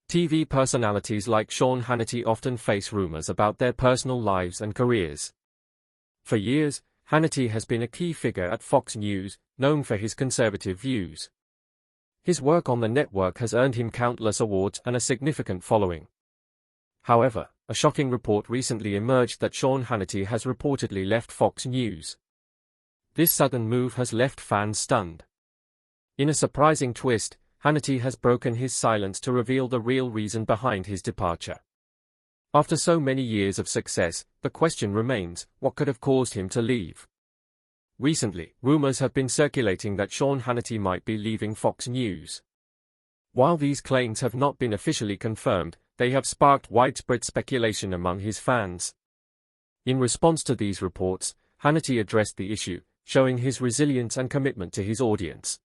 TV personalities like Sean Hannity often face rumors about their personal lives and careers. For years, Hannity has been a key figure at Fox News, known for his conservative views. His work on the network has earned him countless awards and a significant following. However, a shocking report recently emerged that Sean Hannity has reportedly left Fox News. This sudden move has left fans stunned. In a surprising twist, Hannity has broken his silence to reveal the real reason behind his departure. After so many years of success, the question remains, what could have caused him to leave? Recently, rumors have been circulating that Sean Hannity might be leaving Fox News. While these claims have not been officially confirmed, they have sparked widespread speculation among his fans. In response to these reports, Hannity addressed the issue, showing his resilience and commitment to his audience.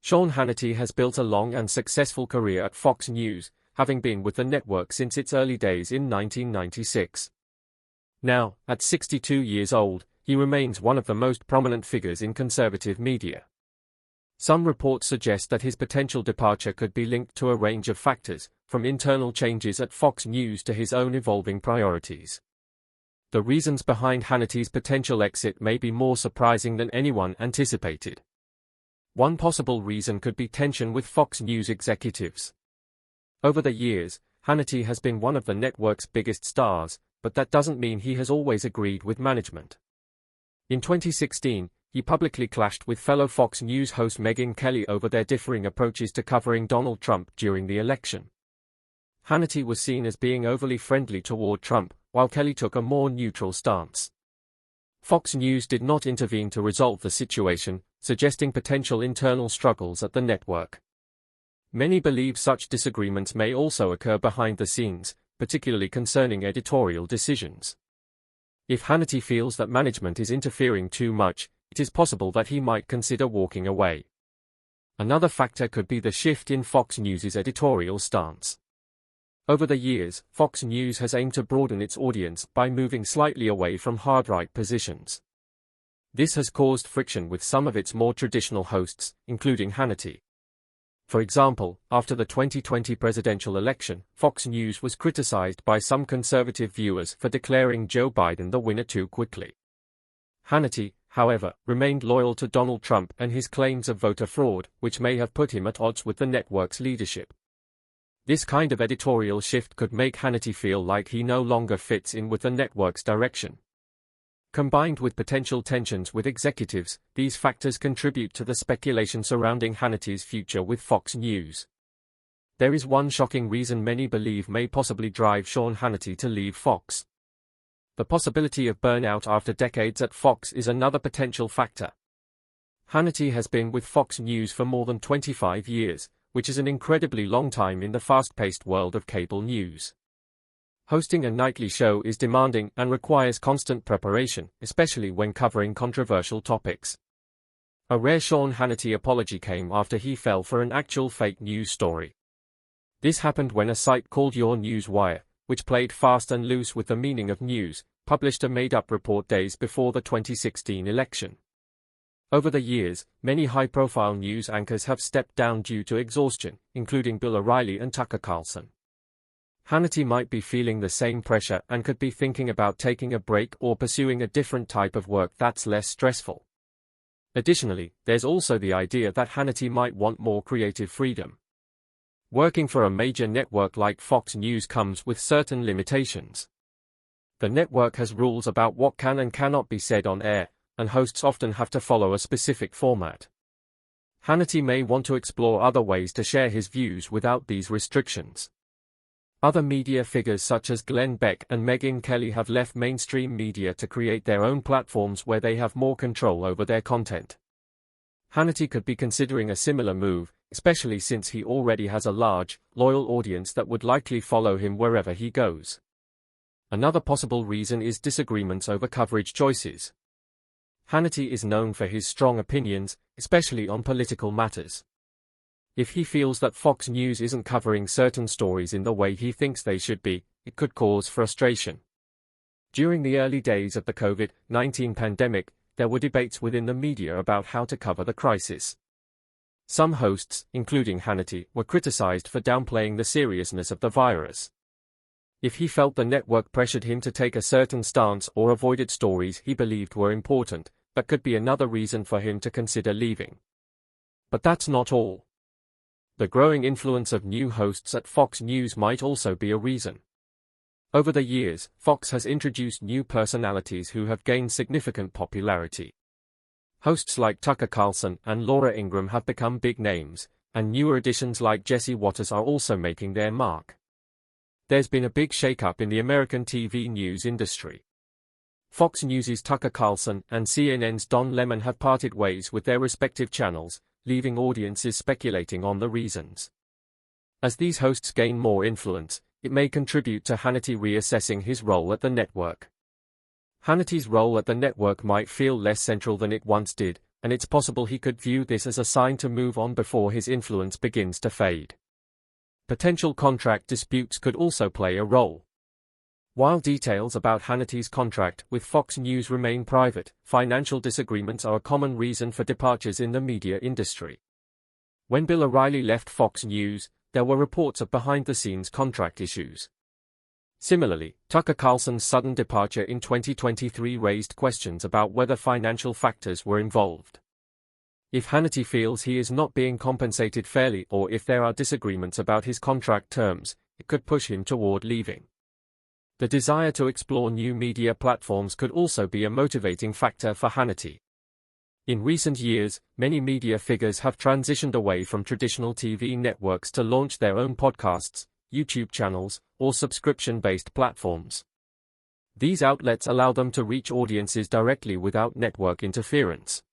Sean Hannity has built a long and successful career at Fox News, having been with the network since its early days in 1996. Now, at 62 years old, he remains one of the most prominent figures in conservative media. Some reports suggest that his potential departure could be linked to a range of factors, from internal changes at Fox News to his own evolving priorities. The reasons behind Hannity's potential exit may be more surprising than anyone anticipated. One possible reason could be tension with Fox News executives. Over the years, Hannity has been one of the network's biggest stars, but that doesn't mean he has always agreed with management. In 2016, he publicly clashed with fellow Fox News host Megyn Kelly over their differing approaches to covering Donald Trump during the election. Hannity was seen as being overly friendly toward Trump, while Kelly took a more neutral stance. Fox News did not intervene to resolve the situation, suggesting potential internal struggles at the network. Many believe such disagreements may also occur behind the scenes, particularly concerning editorial decisions. If Hannity feels that management is interfering too much, it is possible that he might consider walking away. Another factor could be the shift in Fox News's editorial stance. Over the years, Fox News has aimed to broaden its audience by moving slightly away from hard-right positions. This has caused friction with some of its more traditional hosts, including Hannity. For example, after the 2020 presidential election, Fox News was criticized by some conservative viewers for declaring Joe Biden the winner too quickly. Hannity, however, remained loyal to Donald Trump and his claims of voter fraud, which may have put him at odds with the network's leadership. This kind of editorial shift could make Hannity feel like he no longer fits in with the network's direction. Combined with potential tensions with executives, these factors contribute to the speculation surrounding Hannity's future with Fox News. There is one shocking reason many believe may possibly drive Sean Hannity to leave Fox. The possibility of burnout after decades at Fox is another potential factor. Hannity has been with Fox News for more than 25 years, which is an incredibly long time in the fast-paced world of cable news. Hosting a nightly show is demanding and requires constant preparation, especially when covering controversial topics. A rare Sean Hannity apology came after he fell for an actual fake news story. This happened when a site called Your News Wire, which played fast and loose with the meaning of news, published a made-up report days before the 2016 election. Over the years, many high-profile news anchors have stepped down due to exhaustion, including Bill O'Reilly and Tucker Carlson. Hannity might be feeling the same pressure and could be thinking about taking a break or pursuing a different type of work that's less stressful. Additionally, there's also the idea that Hannity might want more creative freedom. Working for a major network like Fox News comes with certain limitations. The network has rules about what can and cannot be said on air, and hosts often have to follow a specific format. Hannity may want to explore other ways to share his views without these restrictions. Other media figures such as Glenn Beck and Megyn Kelly have left mainstream media to create their own platforms where they have more control over their content. Hannity could be considering a similar move, especially since he already has a large, loyal audience that would likely follow him wherever he goes. Another possible reason is disagreements over coverage choices. Hannity is known for his strong opinions, especially on political matters. If he feels that Fox News isn't covering certain stories in the way he thinks they should be, it could cause frustration. During the early days of the COVID-19 pandemic, there were debates within the media about how to cover the crisis. Some hosts, including Hannity, were criticized for downplaying the seriousness of the virus. If he felt the network pressured him to take a certain stance or avoided stories he believed were important, that could be another reason for him to consider leaving. But that's not all. The growing influence of new hosts at Fox News might also be a reason. Over the years, Fox has introduced new personalities who have gained significant popularity. Hosts like Tucker Carlson and Laura Ingraham have become big names, and newer additions like Jesse Waters are also making their mark. There's been a big shakeup in the American TV news industry. Fox News' Tucker Carlson and CNN's Don Lemon have parted ways with their respective channels, leaving audiences speculating on the reasons. As these hosts gain more influence, it may contribute to Hannity reassessing his role at the network. Hannity's role at the network might feel less central than it once did, and it's possible he could view this as a sign to move on before his influence begins to fade. Potential contract disputes could also play a role. While details about Hannity's contract with Fox News remain private, financial disagreements are a common reason for departures in the media industry. When Bill O'Reilly left Fox News, there were reports of behind-the-scenes contract issues. Similarly, Tucker Carlson's sudden departure in 2023 raised questions about whether financial factors were involved. If Hannity feels he is not being compensated fairly or if there are disagreements about his contract terms, it could push him toward leaving. The desire to explore new media platforms could also be a motivating factor for Hannity. In recent years, many media figures have transitioned away from traditional TV networks to launch their own podcasts, YouTube channels, or subscription-based platforms. These outlets allow them to reach audiences directly without network interference.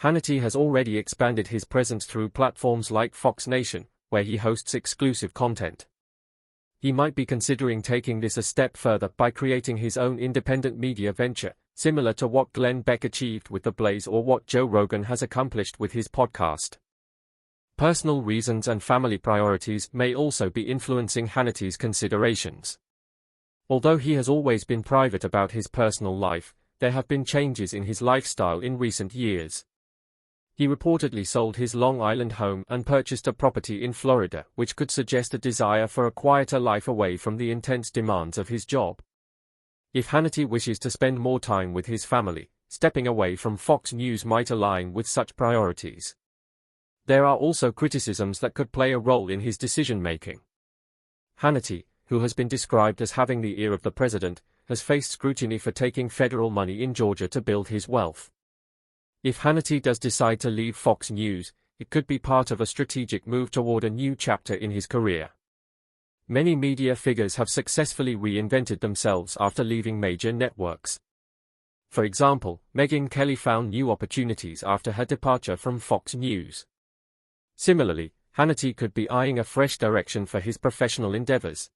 Hannity has already expanded his presence through platforms like Fox Nation, where he hosts exclusive content. He might be considering taking this a step further by creating his own independent media venture, similar to what Glenn Beck achieved with The Blaze or what Joe Rogan has accomplished with his podcast. Personal reasons and family priorities may also be influencing Hannity's considerations. Although he has always been private about his personal life, there have been changes in his lifestyle in recent years. He reportedly sold his Long Island home and purchased a property in Florida, which could suggest a desire for a quieter life away from the intense demands of his job. If Hannity wishes to spend more time with his family, stepping away from Fox News might align with such priorities. There are also criticisms that could play a role in his decision-making. Hannity, who has been described as having the ear of the president, has faced scrutiny for taking federal money in Georgia to build his wealth. If Hannity does decide to leave Fox News, it could be part of a strategic move toward a new chapter in his career. Many media figures have successfully reinvented themselves after leaving major networks. For example, Megyn Kelly found new opportunities after her departure from Fox News. Similarly, Hannity could be eyeing a fresh direction for his professional endeavors.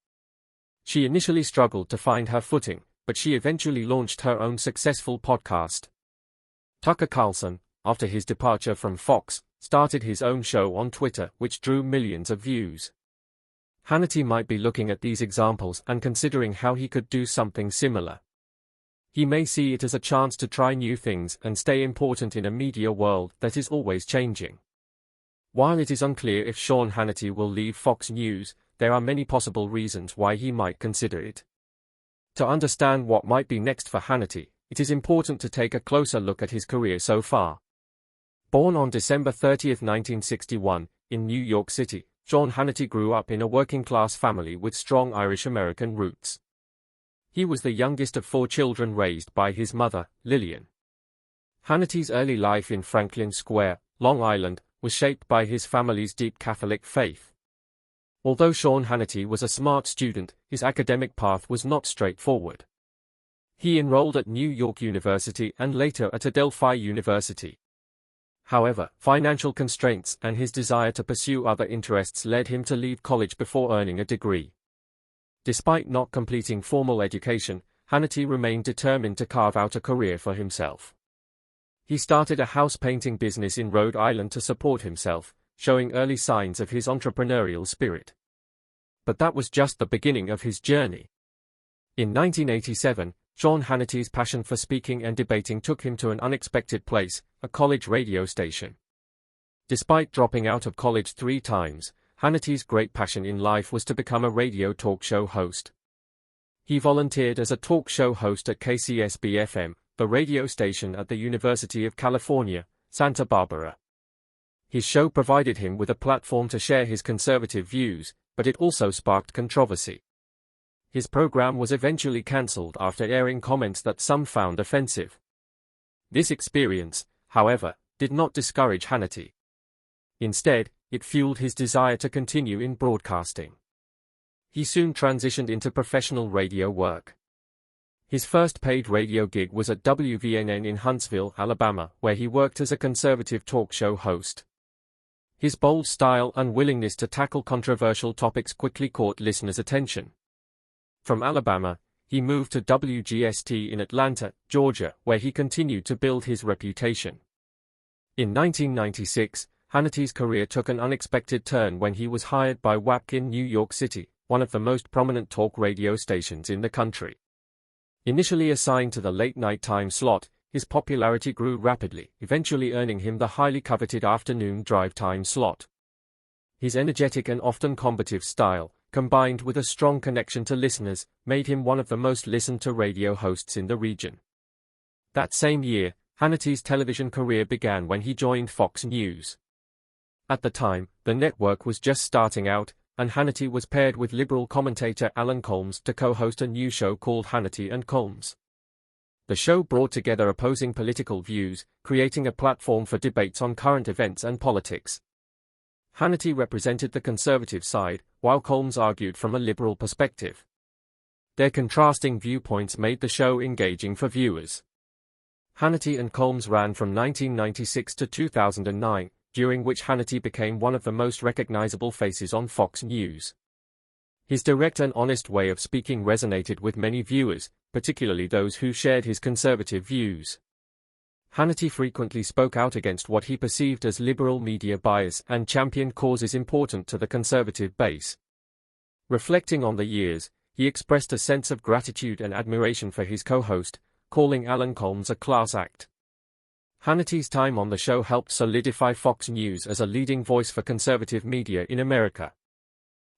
She initially struggled to find her footing, but she eventually launched her own successful podcast. Tucker Carlson, after his departure from Fox, started his own show on Twitter, which drew millions of views. Hannity might be looking at these examples and considering how he could do something similar. He may see it as a chance to try new things and stay important in a media world that is always changing. While it is unclear if Sean Hannity will leave Fox News, there are many possible reasons why he might consider it. To understand what might be next for Hannity, it is important to take a closer look at his career so far. Born on December 30, 1961, in New York City, Sean Hannity grew up in a working-class family with strong Irish-American roots. He was the youngest of 4 children raised by his mother, Lillian. Hannity's early life in Franklin Square, Long Island, was shaped by his family's deep Catholic faith. Although Sean Hannity was a smart student, his academic path was not straightforward. He enrolled at New York University and later at Adelphi University. However, financial constraints and his desire to pursue other interests led him to leave college before earning a degree. Despite not completing formal education, Hannity remained determined to carve out a career for himself. He started a house painting business in Rhode Island to support himself, showing early signs of his entrepreneurial spirit. But that was just the beginning of his journey. In 1987, Sean Hannity's passion for speaking and debating took him to an unexpected place, a college radio station. Despite dropping out of college 3 times, Hannity's great passion in life was to become a radio talk show host. He volunteered as a talk show host at KCSB-FM, the radio station at the University of California, Santa Barbara. His show provided him with a platform to share his conservative views, but it also sparked controversy. His program was eventually cancelled after airing comments that some found offensive. This experience, however, did not discourage Hannity. Instead, it fueled his desire to continue in broadcasting. He soon transitioned into professional radio work. His first paid radio gig was at WVNN in Huntsville, Alabama, where he worked as a conservative talk show host. His bold style and willingness to tackle controversial topics quickly caught listeners' attention. From Alabama, he moved to WGST in Atlanta, Georgia, where he continued to build his reputation. In 1996, Hannity's career took an unexpected turn when he was hired by WAPK in New York City, one of the most prominent talk radio stations in the country. Initially assigned to the late-night time slot, his popularity grew rapidly, eventually earning him the highly coveted afternoon drive time slot. His energetic and often combative style, combined with a strong connection to listeners, made him one of the most listened-to radio hosts in the region. That same year, Hannity's television career began when he joined Fox News. At the time, the network was just starting out, and Hannity was paired with liberal commentator Alan Colmes to co-host a new show called Hannity and Colmes. The show brought together opposing political views, creating a platform for debates on current events and politics. Hannity represented the conservative side, while Colmes argued from a liberal perspective. Their contrasting viewpoints made the show engaging for viewers. Hannity and Colmes ran from 1996 to 2009, during which Hannity became one of the most recognizable faces on Fox News. His direct and honest way of speaking resonated with many viewers, particularly those who shared his conservative views. Hannity frequently spoke out against what he perceived as liberal media bias and championed causes important to the conservative base. Reflecting on the years, he expressed a sense of gratitude and admiration for his co-host, calling Alan Colmes a class act. Hannity's time on the show helped solidify Fox News as a leading voice for conservative media in America.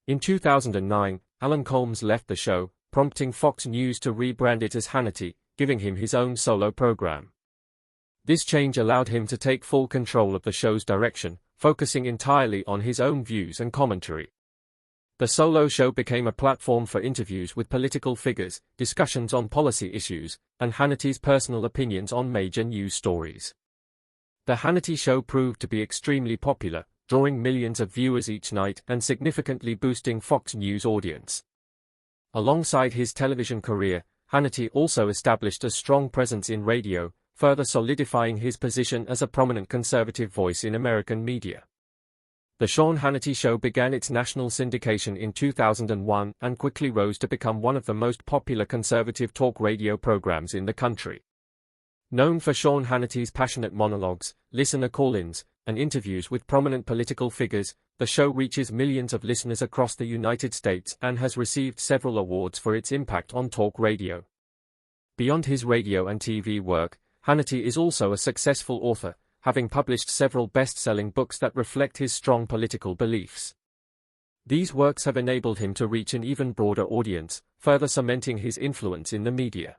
In 2009, Alan Colmes left the show, prompting Fox News to rebrand it as Hannity, giving him his own solo program. This change allowed him to take full control of the show's direction, focusing entirely on his own views and commentary. The solo show became a platform for interviews with political figures, discussions on policy issues, and Hannity's personal opinions on major news stories. The Hannity show proved to be extremely popular, drawing millions of viewers each night and significantly boosting Fox News' audience. Alongside his television career, Hannity also established a strong presence in radio, further solidifying his position as a prominent conservative voice in American media. The Sean Hannity Show began its national syndication in 2001 and quickly rose to become one of the most popular conservative talk radio programs in the country. Known for Sean Hannity's passionate monologues, listener call-ins, and interviews with prominent political figures, the show reaches millions of listeners across the United States and has received several awards for its impact on talk radio. Beyond his radio and TV work, Hannity is also a successful author, having published several best-selling books that reflect his strong political beliefs. These works have enabled him to reach an even broader audience, further cementing his influence in the media.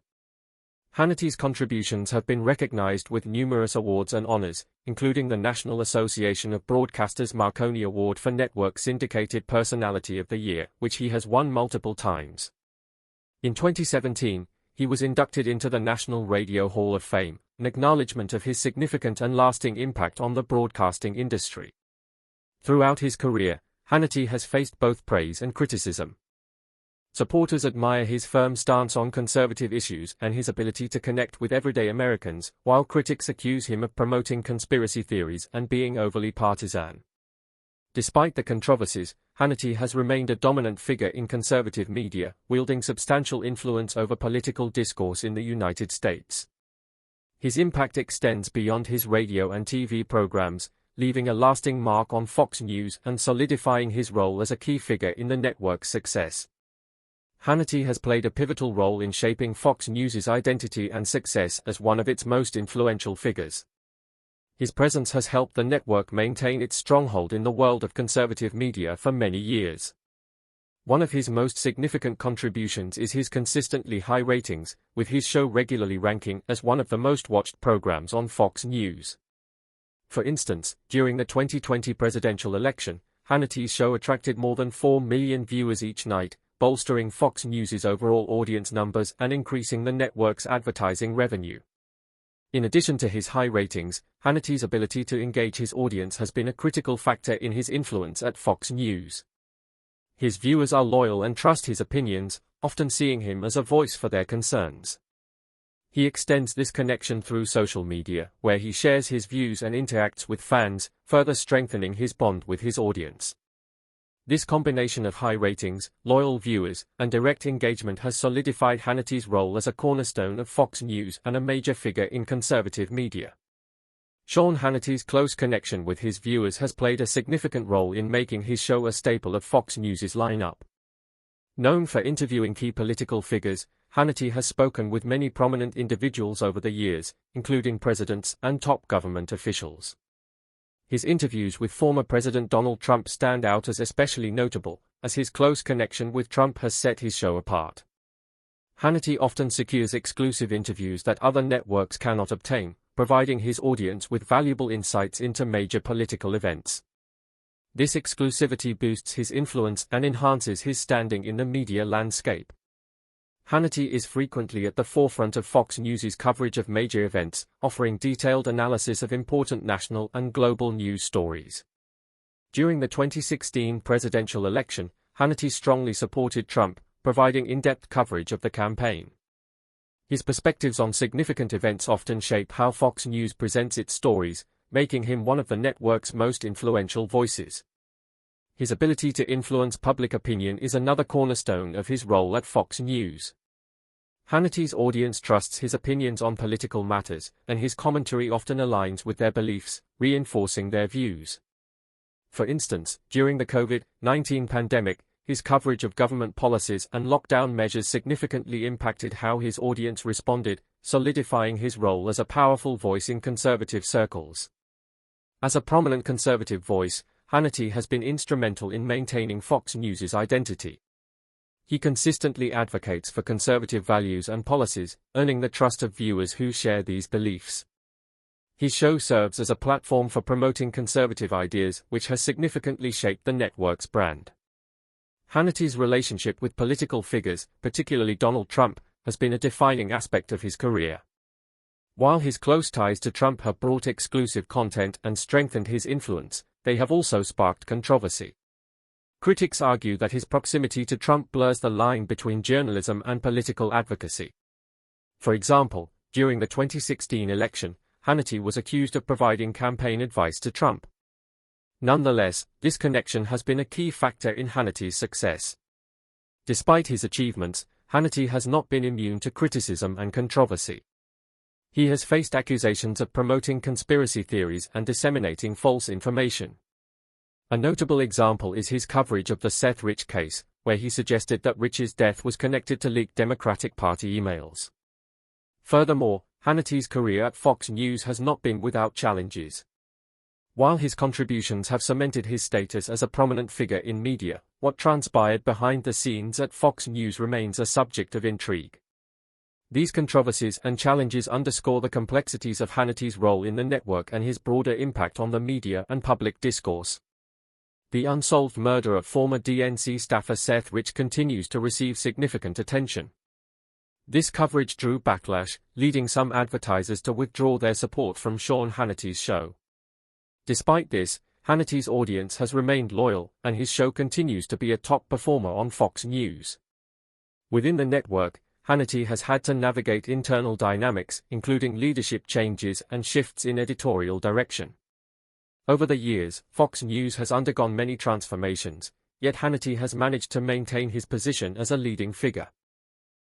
Hannity's contributions have been recognized with numerous awards and honors, including the National Association of Broadcasters Marconi Award for Network Syndicated Personality of the Year, which he has won multiple times. In 2017, he was inducted into the National Radio Hall of Fame, an acknowledgement of his significant and lasting impact on the broadcasting industry. Throughout his career, Hannity has faced both praise and criticism. Supporters admire his firm stance on conservative issues and his ability to connect with everyday Americans, while critics accuse him of promoting conspiracy theories and being overly partisan. Despite the controversies, Hannity has remained a dominant figure in conservative media, wielding substantial influence over political discourse in the United States. His impact extends beyond his radio and TV programs, leaving a lasting mark on Fox News and solidifying his role as a key figure in the network's success. Hannity has played a pivotal role in shaping Fox News's identity and success as one of its most influential figures. His presence has helped the network maintain its stronghold in the world of conservative media for many years. One of his most significant contributions is his consistently high ratings, with his show regularly ranking as one of the most watched programs on Fox News. For instance, during the 2020 presidential election, Hannity's show attracted more than 4 million viewers each night, bolstering Fox News's overall audience numbers and increasing the network's advertising revenue. In addition to his high ratings, Hannity's ability to engage his audience has been a critical factor in his influence at Fox News. His viewers are loyal and trust his opinions, often seeing him as a voice for their concerns. He extends this connection through social media, where he shares his views and interacts with fans, further strengthening his bond with his audience. This combination of high ratings, loyal viewers, and direct engagement has solidified Hannity's role as a cornerstone of Fox News and a major figure in conservative media. Sean Hannity's close connection with his viewers has played a significant role in making his show a staple of Fox News's lineup. Known for interviewing key political figures, Hannity has spoken with many prominent individuals over the years, including presidents and top government officials. His interviews with former President Donald Trump stand out as especially notable, as his close connection with Trump has set his show apart. Hannity often secures exclusive interviews that other networks cannot obtain, providing his audience with valuable insights into major political events. This exclusivity boosts his influence and enhances his standing in the media landscape. Hannity is frequently at the forefront of Fox News's coverage of major events, offering detailed analysis of important national and global news stories. During the 2016 presidential election, Hannity strongly supported Trump, providing in-depth coverage of the campaign. His perspectives on significant events often shape how Fox News presents its stories, making him one of the network's most influential voices. His ability to influence public opinion is another cornerstone of his role at Fox News. Hannity's audience trusts his opinions on political matters, and his commentary often aligns with their beliefs, reinforcing their views. For instance, during the COVID-19 pandemic, his coverage of government policies and lockdown measures significantly impacted how his audience responded, solidifying his role as a powerful voice in conservative circles. As a prominent conservative voice, Hannity has been instrumental in maintaining Fox News's identity. He consistently advocates for conservative values and policies, earning the trust of viewers who share these beliefs. His show serves as a platform for promoting conservative ideas, which has significantly shaped the network's brand. Hannity's relationship with political figures, particularly Donald Trump, has been a defining aspect of his career. While his close ties to Trump have brought exclusive content and strengthened his influence, they have also sparked controversy. Critics argue that his proximity to Trump blurs the line between journalism and political advocacy. For example, during the 2016 election, Hannity was accused of providing campaign advice to Trump. Nonetheless, this connection has been a key factor in Hannity's success. Despite his achievements, Hannity has not been immune to criticism and controversy. He has faced accusations of promoting conspiracy theories and disseminating false information. A notable example is his coverage of the Seth Rich case, where he suggested that Rich's death was connected to leaked Democratic Party emails. Furthermore, Hannity's career at Fox News has not been without challenges. While his contributions have cemented his status as a prominent figure in media, what transpired behind the scenes at Fox News remains a subject of intrigue. These controversies and challenges underscore the complexities of Hannity's role in the network and his broader impact on the media and public discourse. The unsolved murder of former DNC staffer Seth Rich continues to receive significant attention. This coverage drew backlash, leading some advertisers to withdraw their support from Sean Hannity's show. Despite this, Hannity's audience has remained loyal, and his show continues to be a top performer on Fox News. Within the network, Hannity has had to navigate internal dynamics, including leadership changes and shifts in editorial direction. Over the years, Fox News has undergone many transformations, yet Hannity has managed to maintain his position as a leading figure.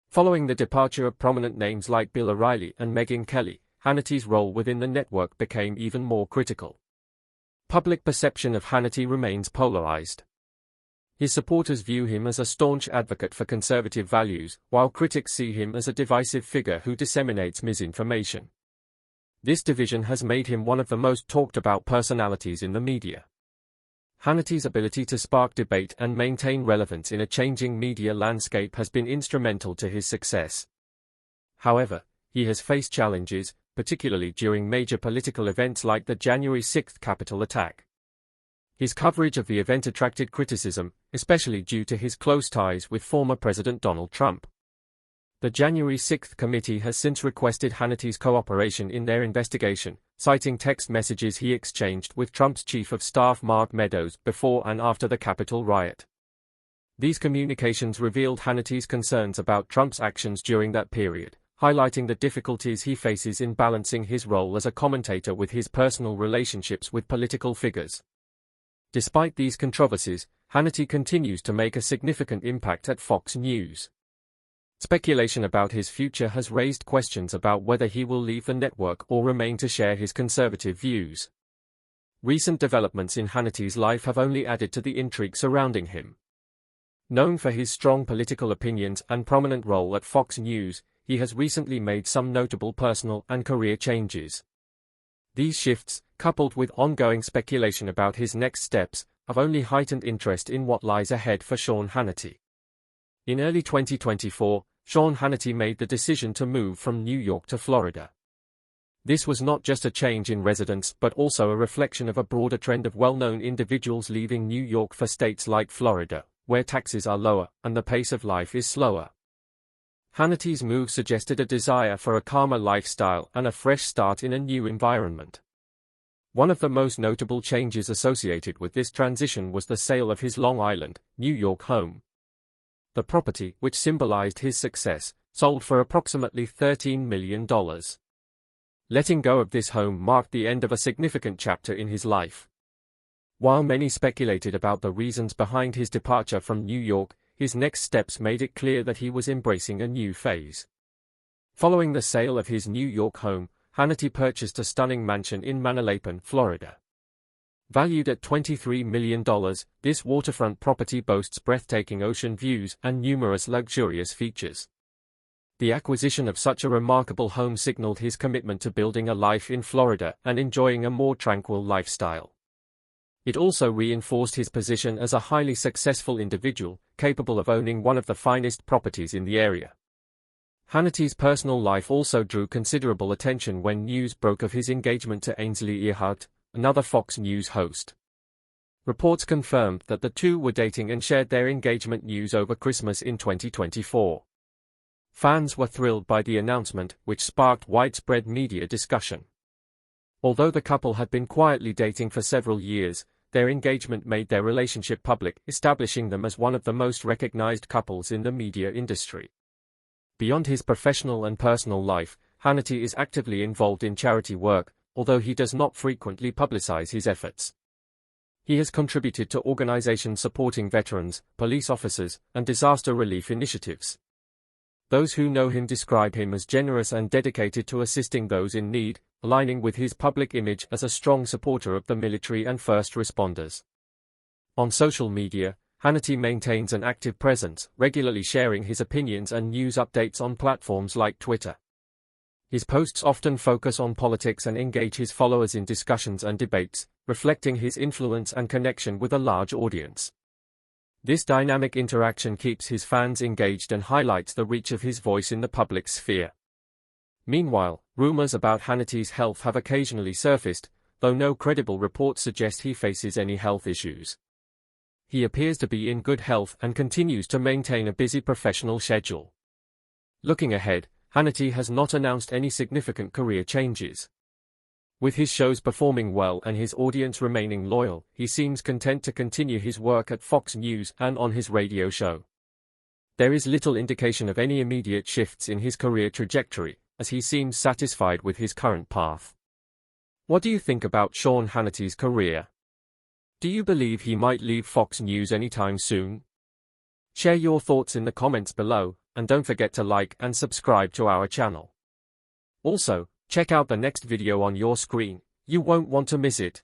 Following the departure of prominent names like Bill O'Reilly and Megyn Kelly, Hannity's role within the network became even more critical. Public perception of Hannity remains polarized. His supporters view him as a staunch advocate for conservative values, while critics see him as a divisive figure who disseminates misinformation. This division has made him one of the most talked about personalities in the media. Hannity's ability to spark debate and maintain relevance in a changing media landscape has been instrumental to his success. However, he has faced challenges, particularly during major political events like the January 6 Capitol attack. His coverage of the event attracted criticism, especially due to his close ties with former President Donald Trump. The January 6 committee has since requested Hannity's cooperation in their investigation, citing text messages he exchanged with Trump's chief of staff Mark Meadows before and after the Capitol riot. These communications revealed Hannity's concerns about Trump's actions during that period, highlighting the difficulties he faces in balancing his role as a commentator with his personal relationships with political figures. Despite these controversies, Hannity continues to make a significant impact at Fox News. Speculation about his future has raised questions about whether he will leave the network or remain to share his conservative views. Recent developments in Hannity's life have only added to the intrigue surrounding him. Known for his strong political opinions and prominent role at Fox News, he has recently made some notable personal and career changes. These shifts, coupled with ongoing speculation about his next steps, have only heightened interest in what lies ahead for Sean Hannity. In early 2024, Sean Hannity made the decision to move from New York to Florida. This was not just a change in residence but also a reflection of a broader trend of well-known individuals leaving New York for states like Florida, where taxes are lower and the pace of life is slower. Hannity's move suggested a desire for a calmer lifestyle and a fresh start in a new environment. One of the most notable changes associated with this transition was the sale of his Long Island, New York home. The property, which symbolized his success, sold for approximately $13 million. Letting go of this home marked the end of a significant chapter in his life. While many speculated about the reasons behind his departure from New York, his next steps made it clear that he was embracing a new phase. Following the sale of his New York home, Hannity purchased a stunning mansion in Manalapan, Florida. Valued at $23 million, this waterfront property boasts breathtaking ocean views and numerous luxurious features. The acquisition of such a remarkable home signaled his commitment to building a life in Florida and enjoying a more tranquil lifestyle. It also reinforced his position as a highly successful individual, capable of owning one of the finest properties in the area. Hannity's personal life also drew considerable attention when news broke of his engagement to Ainsley Earhart, another Fox News host. Reports confirmed that the two were dating and shared their engagement news over Christmas in 2024. Fans were thrilled by the announcement, which sparked widespread media discussion. Although the couple had been quietly dating for several years, their engagement made their relationship public, establishing them as one of the most recognized couples in the media industry. Beyond his professional and personal life, Hannity is actively involved in charity work, although he does not frequently publicize his efforts. He has contributed to organizations supporting veterans, police officers, and disaster relief initiatives. Those who know him describe him as generous and dedicated to assisting those in need, aligning with his public image as a strong supporter of the military and first responders. On social media, Hannity maintains an active presence, regularly sharing his opinions and news updates on platforms like Twitter. His posts often focus on politics and engage his followers in discussions and debates, reflecting his influence and connection with a large audience. This dynamic interaction keeps his fans engaged and highlights the reach of his voice in the public sphere. Meanwhile, rumors about Hannity's health have occasionally surfaced, though no credible reports suggest he faces any health issues. He appears to be in good health and continues to maintain a busy professional schedule. Looking ahead, Hannity has not announced any significant career changes. With his shows performing well and his audience remaining loyal, he seems content to continue his work at Fox News and on his radio show. There is little indication of any immediate shifts in his career trajectory, as he seems satisfied with his current path. What do you think about Sean Hannity's career? Do you believe he might leave Fox News anytime soon? Share your thoughts in the comments below, and don't forget to like and subscribe to our channel. Also, check out the next video on your screen, you won't want to miss it.